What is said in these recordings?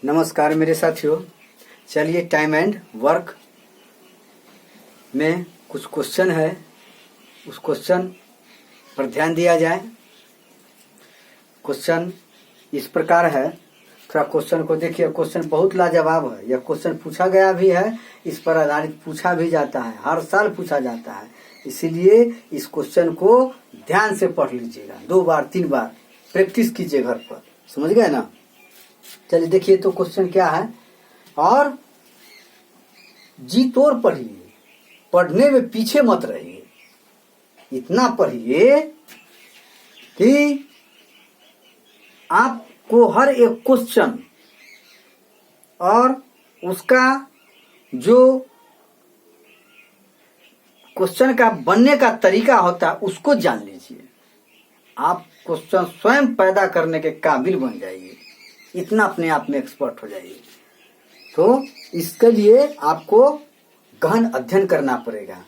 नमस्कार मेरे साथियों। चलिए टाइम एंड वर्क में कुछ क्वेश्चन है, उस क्वेश्चन पर ध्यान दिया जाए। क्वेश्चन इस प्रकार है, थोड़ा क्वेश्चन को देखिए। क्वेश्चन बहुत लाजवाब है। यह क्वेश्चन पूछा गया भी है, इस पर आधारित पूछा भी जाता है, हर साल पूछा जाता है। इसीलिए इस क्वेश्चन को ध्यान से पढ़ लीजिएगा, 2 बार 3 बार प्रैक्टिस कीजिए घर पर। समझ गए ना? चलिए देखिए तो क्वेश्चन क्या है। और जी तोड़ पढ़िए, पढ़ने में पीछे मत रहिए। इतना पढ़िए कि आपको हर एक क्वेश्चन और उसका जो क्वेश्चन का बनने का तरीका होता है उसको जान लीजिए। आप क्वेश्चन स्वयं पैदा करने के काबिल बन जाइए, इतना अपने आप में एक्सपर्ट हो जाइए। तो इसके लिए आपको गहन अध्ययन करना पड़ेगा।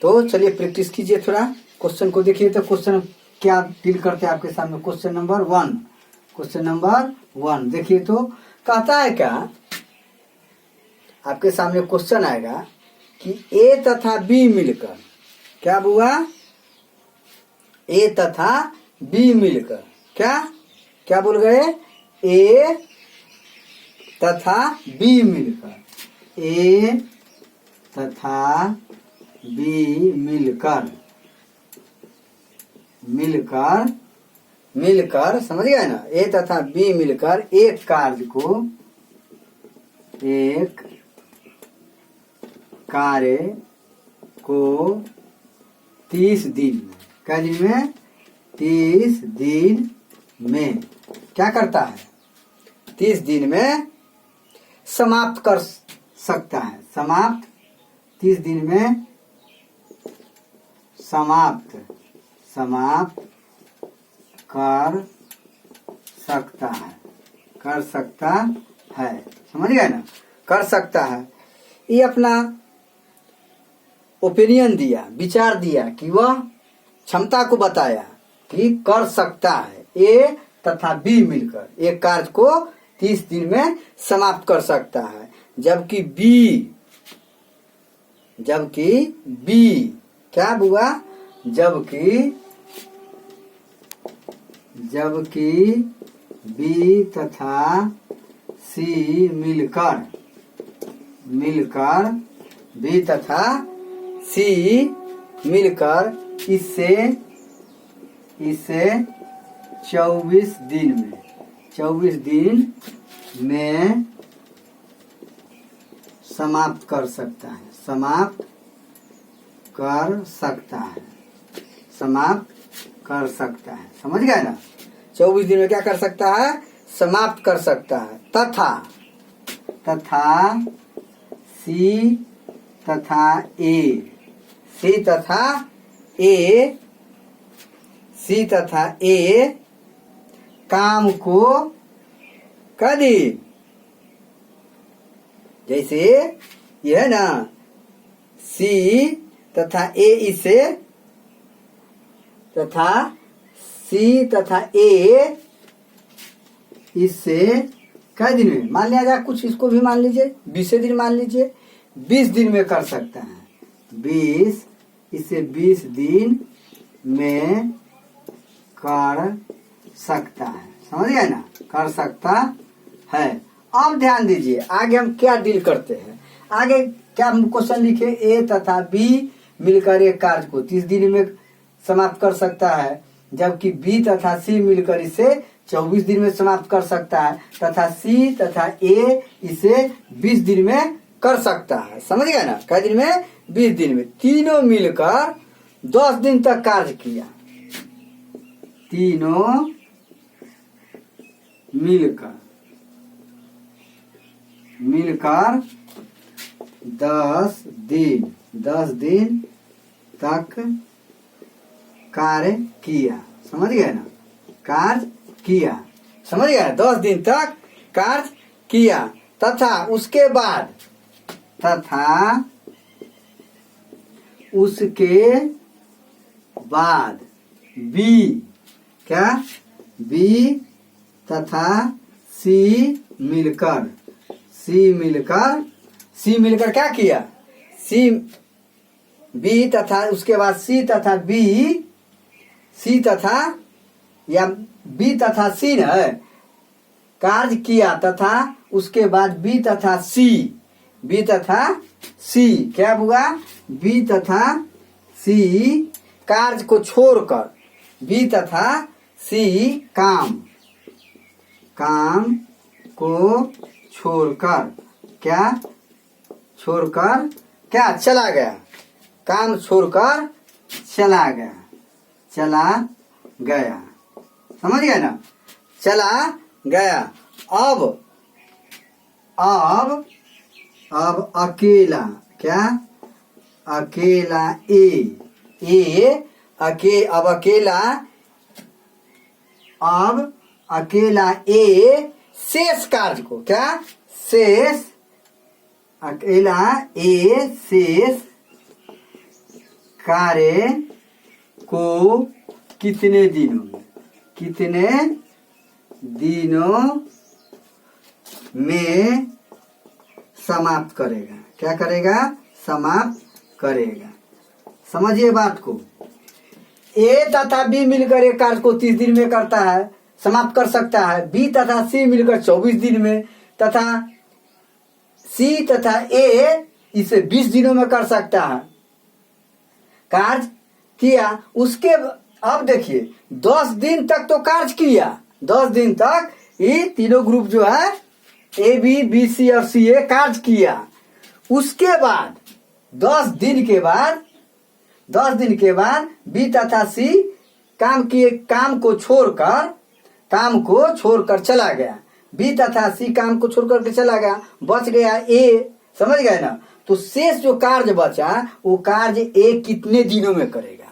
तो चलिए प्रैक्टिस कीजिए थोड़ा। क्वेश्चन को देखिए तो क्वेश्चन क्या डील करते हैं आपके सामने। क्वेश्चन नंबर 1 देखिए तो कहता है क्या, आपके सामने क्वेश्चन आएगा कि ए तथा बी मिलकर, क्या हुआ, ए तथा बी मिलकर क्या बोल गए, ए तथा बी मिलकर, ए तथा बी मिलकर समझ गए ना। ए तथा बी मिलकर एक कार्य को 30 दिन में, क्या दिन में, 30 दिन में क्या करता है, 30 दिन में समाप्त कर सकता है। 30 दिन में समाप्त कर सकता है। समझ गए ना? कर सकता है। ये अपना ओपिनियन दिया, विचार दिया कि वह क्षमता को बताया कि कर सकता है। ए तथा बी मिलकर एक कार्य को 30 दिन में समाप्त कर सकता है। जबकि बी क्या हुआ, जबकि बी तथा सी मिलकर बी तथा सी मिलकर इसे 24 दिन में समाप्त कर सकता है। समझ गए ना? 24 दिन में क्या कर सकता है, समाप्त कर सकता है। तथा सी तथा ए काम को कदी, जैसे यह है ना, सी तथा ए इसे, तथा सी तथा ए इससे कई दिन में, मान लिया जाए कुछ, इसको भी मान लीजिए 20 दिन मान लीजिए, 20 दिन में कर सकता है। 20 दिन में कर सकता है। समझ गए ना? कर सकता है। अब ध्यान दीजिए आगे हम क्या डील करते हैं। आगे क्या हम क्वेश्चन लिखे, ए तथा बी मिलकर एक कार्य को 30 दिन में समाप्त कर सकता है। जबकि बी तथा सी मिलकर इसे 24 दिन में समाप्त कर सकता है। तथा सी तथा ए इसे 20 दिन में कर सकता है। समझ गए ना? कई दिन में, 20 दिन में। तीनों मिलकर 10 दिन तक कार्य किया। तीनों मिलकर 10 दिन तक कार्य किया। समझ गए ना? कार्य किया। समझ गए? 10 दिन तक कार्य किया। तथा उसके बाद बी, क्या, बी तथा सी मिलकर क्या किया, सी बी तथा उसके बाद सी तथा या बी तथा सी है कार्य किया तथा उसके बाद बी तथा सी क्या हुआ, बी तथा सी कार्य को छोड़कर, बी तथा सी काम को छोड़कर क्या चला गया, काम छोड़कर चला गया, समझ गए ना, चला गया। अब अकेला क्या, अकेला अब अकेला शेष कार्य को क्या, अकेला शेष कार्य को कितने दिनों में समाप्त करेगा, क्या करेगा, समाप्त करेगा। समझिए बात को, ए तथा बी मिलकर एक कार्य को 30 दिन में करता है, समाप्त कर सकता है। बी तथा सी मिलकर 24 दिन में तथा सी तथा ए इसे 20 दिनों में कर सकता है। कार्य किया उसके, अब देखिए 10 दिन तक तो कार्य किया, 10 दिन तक ये तीनों ग्रुप जो है ए बी बी सी और सी ए कार्य किया। उसके बाद 10 दिन के बाद बी तथा सी काम को छोड़कर चला गया, बी तथा सी काम को छोड़कर के चला गया, बच गया ए, समझ गए ना। तो शेष जो कार्य बचा वो कार्य ए कितने दिनों में करेगा,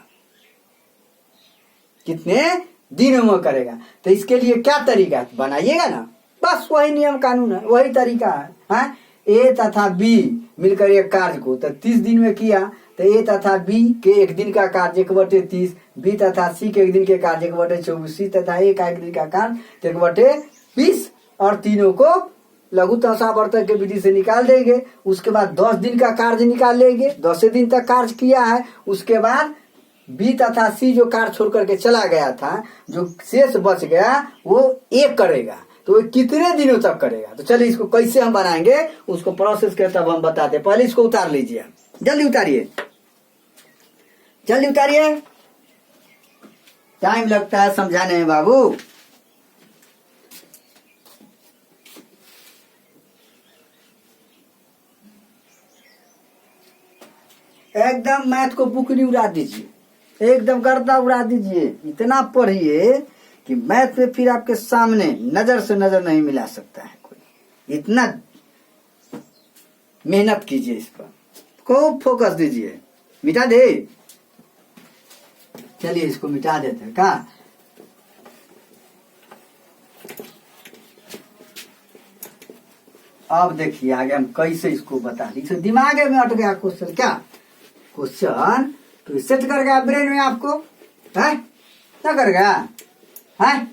तो इसके लिए क्या तरीका बनाइएगा ना, बस वही नियम कानून है, वही तरीका है। ए तथा बी मिलकर एक कार्य को तो 30 दिन में किया, तो ए तथा बी के एक दिन का कार्य 1/30, बी तथा सी के एक दिन के कार्य 1/24, सी तथा ए का एक दिन का कार्य 1/20 और तीनों को लघु दशावर्तक के विधि से निकाल देंगे। उसके बाद 10 दिन का कार्य निकाल लेंगे, 10 दिन तक कार्य किया है। उसके बाद बी तथा सी जो कार्य छोड़ करके चला गया था, जो शेष बच गया वो एक करेगा, तो ये कितने दिनों तक करेगा। तो चलिए इसको कैसे हम बनाएंगे उसको प्रोसेस के तब हम बताते। पहले इसको उतार लीजिए, जल्दी उतारिए, टाइम लगता है समझाने में बाबू। एकदम मैथ को बुक नहीं उड़ा दीजिए, एकदम गर्दा उड़ा दीजिए, इतना पढ़िए कि मैथ में फिर आपके सामने नजर से नजर नहीं मिला सकता है कोई। इतना मेहनत कीजिए, इस पर खूब फोकस दीजिए। मिटा दे, चलिए इसको मिटा देते हैं। क्या अब देखिए आगे हम कैसे इसको बता दी। इसे दिमाग में अट गया क्वेश्चन, क्या क्वेश्चन तो सेट कर गया ब्रेन में आपको, है क्या कर गया है।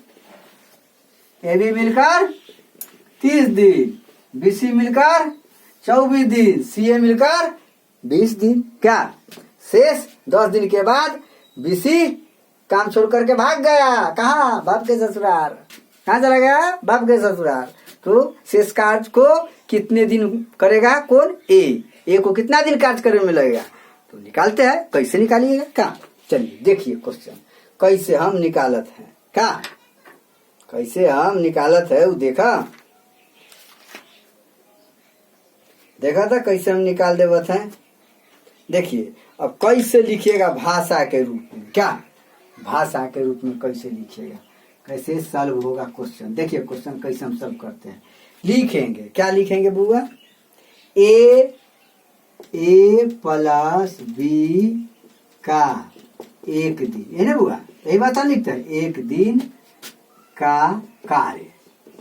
ए बी मिलकर 30 दिन, बी सी मिलकर 24 दिन, सी ए मिलकर 20 दिन। क्या शेष 10 दिन के बाद बी सी काम छोड़ करके भाग गया, कहा, बाप के ससुराल। कहाँ चला गया, बाप के ससुराल। तो शेष कार्य को कितने दिन करेगा, कौन, ए को कितना दिन कार्य करने में लगेगा। तो निकालते हैं, कैसे निकालिएगा। क्या चलिए देखिए क्वेश्चन कैसे हम निकालत हैं। क्या कैसे हम निकालत है वो देखा था कैसे हम निकाल देवत हैं। देखिए अब कैसे लिखिएगा भाषा के रूप में। क्या भाषा के रूप में कैसे लिखिएगा, कैसे सॉल्व होगा क्वेश्चन। देखिए क्वेश्चन कैसे हम सॉल्व करते हैं। लिखेंगे, क्या लिखेंगे बुआ, ए प्लस बी का एक दिन, ये ना बुआ, यही बात लिखते हैं। एक दिन का कार्य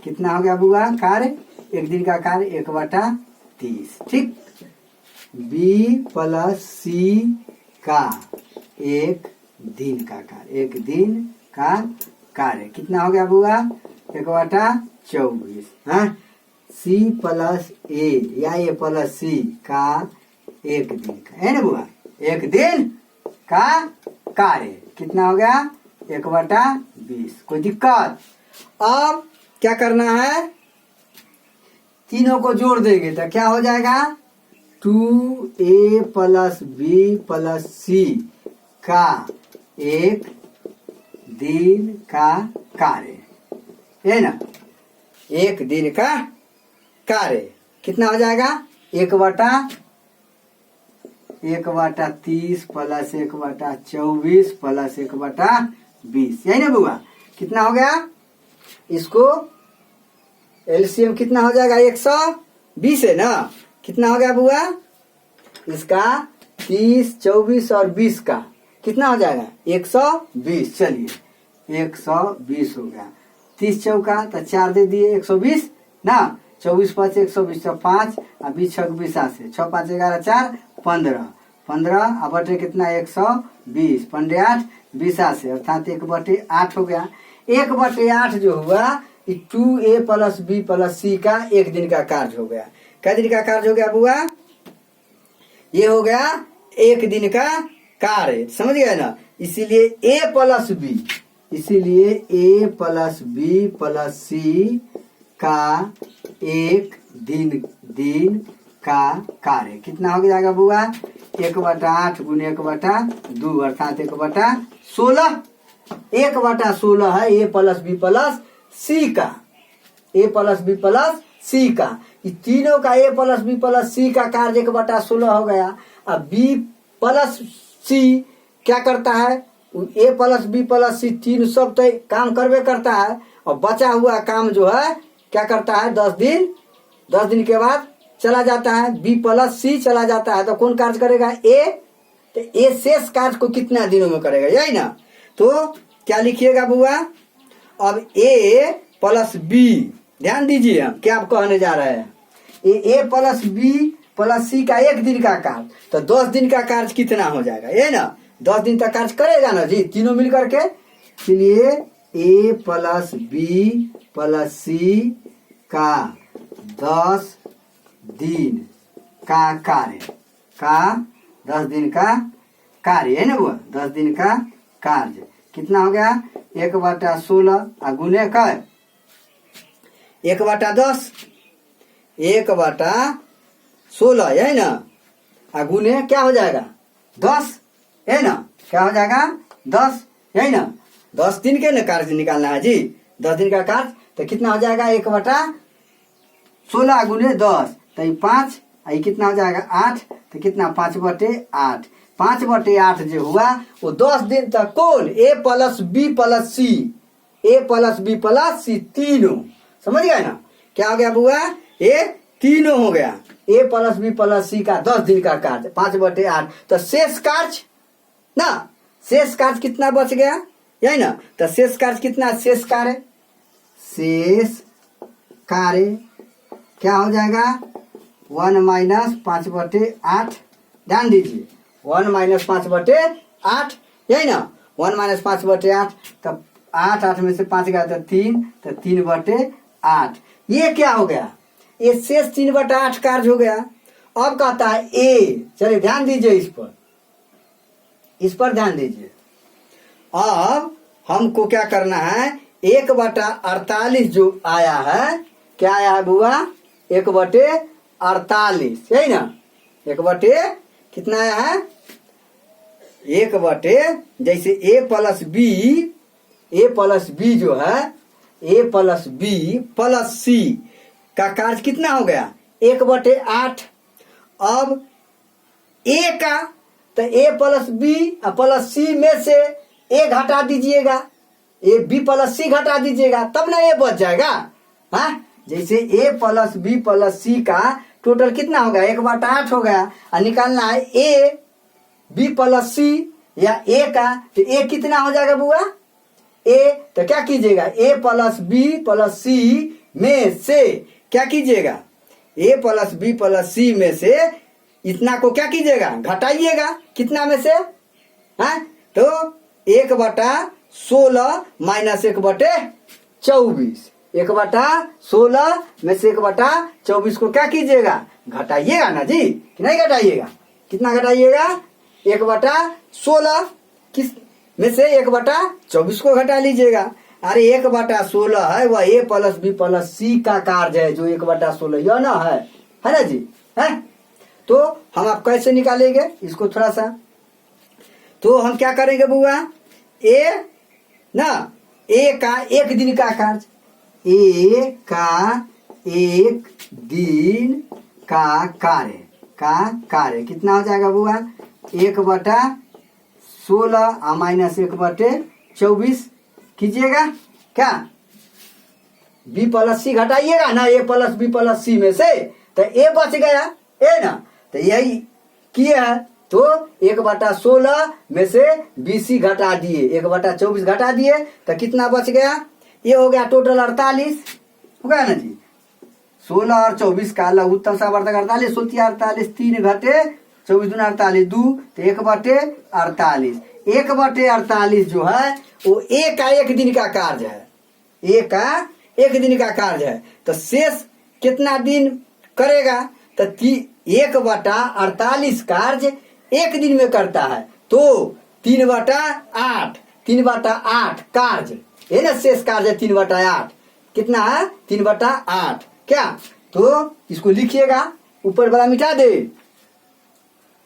कितना हो गया बुआ, कार्य एक दिन का कार्य 1/30, ठीक। बी प्लस सी का एक दिन का कार्य, एक दिन का कार्य कितना हो गया बुआ, 1/24 हाँ। C प्लस ए या ए प्लस सी का एक दिन का है ना बुआ, एक दिन का कार्य कितना हो गया 1/20। कोई दिक्कत? अब क्या करना है, तीनों को जोड़ देंगे तो क्या हो जाएगा 2a प्लस बी प्लस सी का एक दिन का कार्य है ना, एक दिन का कार्य कितना हो जाएगा 1/30 प्लस 1/24 प्लस 1/20 यही ना बुआ, कितना हो गया? इसको एलसीएम कितना हो जाएगा 120 है ना, कितना हो गया बुआ? इसका 30 24 और 20 का कितना हो जाएगा 120। चलिए 120 हो गया, 30 चौका तो 4 दे दिए 120 ना, 24 5 120 तो 5 और 20 6 20 से 6 5 11 4 15 15 अब बटे कितना 120 15 8 20 से अर्थात 1/8 हो गया। 1/8 जो हुआ 2a प्लस बी प्लस सी का एक दिन का कार्य हो गया। क्या दिन का कार्य हो गया बुआ? ये हो गया एक दिन का कार्य, समझ गए ना। इसीलिए a प्लस बी, इसीलिए a प्लस बी प्लस सी का एक दिन का कार्य कितना हो जाएगा बुआ? 1/8 गुने 1/2 अर्थात 1/16। 1/16 है a प्लस बी प्लस सी का, a प्लस बी प्लस सी का, ये तीनों का a प्लस बी प्लस सी का कार्य 1/16 हो गया। अब b प्लस सी क्या करता है, a प्लस बी प्लस सी तीन सब तो काम करवे करता है, और बचा हुआ काम जो है क्या करता है 10 दिन के बाद चला जाता है, b प्लस सी चला जाता है तो कौन कार्य करेगा a, तो a शेष कार्य को कितना दिनों में करेगा यही ना। तो क्या लिखिएगा बुआ? अब a प्लस बी, ध्यान दीजिए हम क्या आप कहने जा रहे हैं, a प्लस बी प्लस सी का एक दिन का कार्य, तो 10 दिन का कार्य कितना हो जाएगा ये ना, 10 दिन तक कार्य करेगा ना जी तीनों मिल करके। इसलिए a प्लस बी प्लस सी का 10 दिन का कार्य का 10 दिन का कार्य है ना वो, 10 दिन का कार्य कितना हो गया 1/16 गुने का 1/10, 1/16 है ना, गुने क्या हो जाएगा 10 है ना, क्या हो जाएगा 10 है ना। 10 दिन के ना कार्य निकालना है जी, 10 दिन का कार्य तो कितना हो जाएगा 1/16 गुने 10 तो ये 5, ये कितना हो जाएगा 8, तो कितना 5/8, 5/8 जो हुआ वो 10 दिन तक कौन a plus B plus C, a plus B plus C तीनों, समझ गए ना। क्या हो गया बुआ? ये तीनों हो गया a प्लस बी प्लस सी का 10 दिन का कार्य 5/8, तो शेष कार्य ना, शेष कार्य कितना बच गया यही ना, तो शेष कार्य कितना, शेष कार्य क्या हो जाएगा 1 माइनस 5/8, ध्यान दीजिए 1 माइनस 5/8 यही ना, 1 माइनस 5/8 तब 8 में से 5 गया तो 3, तो 3/8 ये क्या हो गया, ये शेष 3/8 कार्य हो गया। अब कहता है a, चलिए ध्यान दीजिए इस पर ध्यान दीजिए। अब हमको क्या करना है 1/48 जो आया है, क्या आया है बुआ 1/48 यही ना, 1 कितना आया है 1 जैसे a प्लस बी जो है a प्लस बी प्लस सी का कार्य कितना हो गया 1/8। अब a का तो a प्लस बी प्लस सी में से a घटा दीजिएगा, a b प्लस सी घटा दीजिएगा तब ना a बच जाएगा। हाँ जैसे a प्लस बी प्लस सी का टोटल कितना हो गया 1/8 हो गया, और निकालना है a b प्लस सी या a का, तो a कितना हो जाएगा बुआ a, तो क्या कीजिएगा a प्लस बी प्लस सी में से क्या कीजिएगा a प्लस बी प्लस सी में से इतना को क्या कीजिएगा घटाइएगा, कितना में से हाँ, तो 1/16 माइनस 1/24 1/16 में से 1/24 को क्या कीजिएगा, घटाइएगा ना जी, कि नहीं घटाइएगा। कितना घटाइएगा, 1/16 किस में से 1/24 को घटा लीजिएगा। अरे 1/16 है वह a प्लस बी प्लस सी का कार्य है, जो 1/16 यह ना है ना जी, है। तो हम आप कैसे निकालेंगे इसको थोड़ा सा, तो हम क्या करेंगे बुआ, ए का एक दिन का कार्य, ए का एक दिन का कार्य कितना हो जाएगा बुआ, 1/16 माइनस 1/24 कीजिएगा क्या, बी प्लस सी घटाइएगा ना, ए प्लस बी प्लस सी में से, तो ए बच गया, ए ना, तो यही किए है। तो 1/16 में से BC घटा दिए, 1/24 घटा दिए, तो कितना बच गया, ये हो गया टोटल 48 हो गया ना जी। 16 और 24 का लघुत्तम सावर्धक 48, 48 3 घटे 24 दूना 48 2, तो 1/48, 1/48 जो है वो ए का एक दिन का कार्य है, ए का एक दिन का कार्य है। तो शेष कितना दिन करेगा, तो 1/48 कार्य एक दिन में करता है, तो 3/8 कार्य है ना, शेष कार्य 3/8 कितना है, 3/8 क्या। तो इसको लिखिएगा, ऊपर वाला मिटा दे,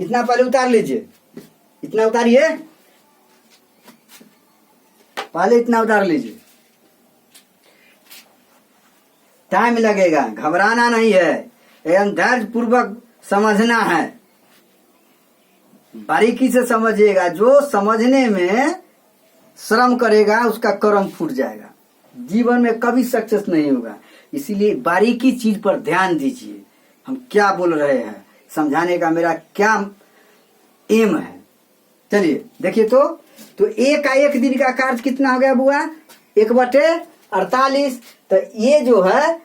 इतना पहले उतार लीजिए, इतना उतारिए पहले, इतना उतार लीजिए, टाइम लगेगा, घबराना नहीं है, एवं धैर्य पूर्वक समझना है, बारीकी से समझिएगा। जो समझने में श्रम करेगा उसका कर्म फूट जाएगा, जीवन में कभी सक्सेस नहीं होगा। इसीलिए बारीकी चीज पर ध्यान दीजिए, हम क्या बोल रहे हैं, समझाने का मेरा क्या एम है। चलिए देखिए, तो ए का एक दिन का कार्य कितना हो गया बुआ, 1/48, तो ये जो है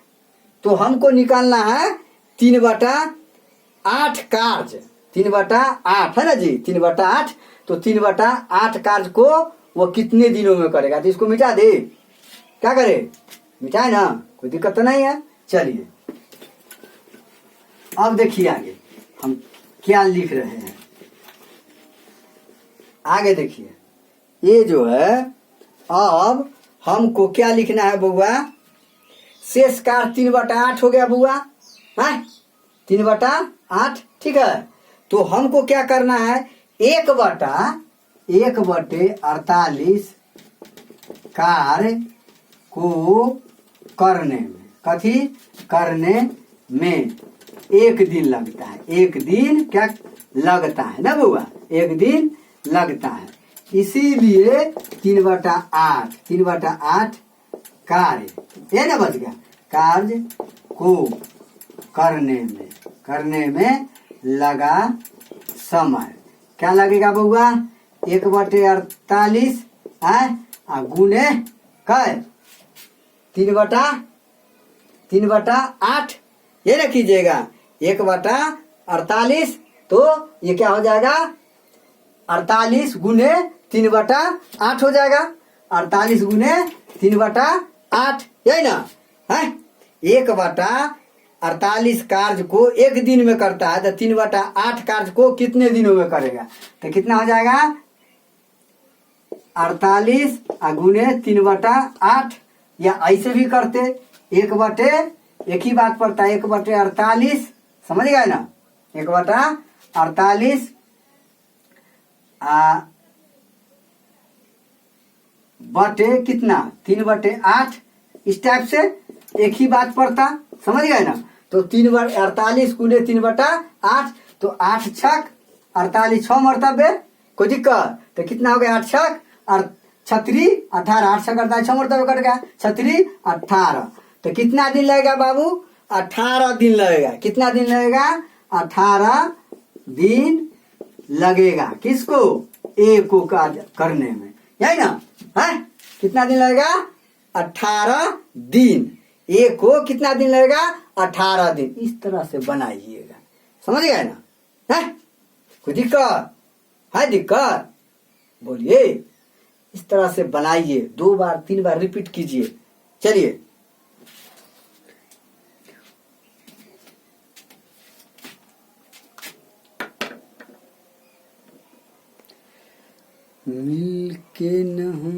तो हमको निकालना है 3/8 कार्य, 3/8 है ना जी, 3/8, तो 3/8 कार्य को वो कितने दिनों में करेगा, तो इसको मिटा दे, क्या करे, मिटाए ना, कोई दिक्कत तो नहीं है। चलिए अब देखिए आगे हम क्या लिख रहे हैं, आगे देखिए, ये जो है अब हमको क्या लिखना है बुआ, शेष कार्य 3/8 हो गया बुआ, है 3/8, ठीक है। तो हमको क्या करना है, 1/48 कार्य को करने में, कथी करने में एक दिन लगता है, एक दिन क्या लगता है ना बुआ, एक दिन लगता है। इसीलिए 3/8 कार्य, ये ना बच गया, कार्य को करने में लगा समय, क्या लगेगा बउआ, 1/48 गुने कै 3/8, ये ना कीजिएगा, 1/48, तो ये क्या हो जाएगा, 48 गुने 3/8 हो जाएगा, 48 गुने 3/8, यही ना है। 1/48 कार्य को एक दिन में करता है, तो 3/8 कार्य को कितने दिनों में करेगा, तो कितना हो जाएगा, 48 गुने 3/8, या ऐसे भी करते, एक ही बात पड़ता है, 1/48, समझ गए ना, 1/48 बटे कितना, 3/8, इस टाइप से एक ही बात पड़ता, समझ गए ना। तो 3/48 गुने 3/8, तो 8 छक 48, 6 मरतबे, कोई दिक्कत, तो कितना हो गया, 8 छक और 36 18, 8 छक 48, 6 मरतबे कट गया, 36 18, तो कितना दिन लगेगा बाबू, 18 दिन लगेगा, कितना दिन लगेगा, 18 दिन लगेगा, किसको, ए को कार्य करने में, यही ना है, कितना दिन लगेगा, 18 दिन, ए को कितना दिन लगेगा, 18 दिन, इस तरह से बनाइएगा, समझ गए ना, है कोई दिक्कत है, दिक्कत बोलिए, इस तरह से बनाइए, 2 बार 3 बार रिपीट कीजिए। चलिए मिल के न हो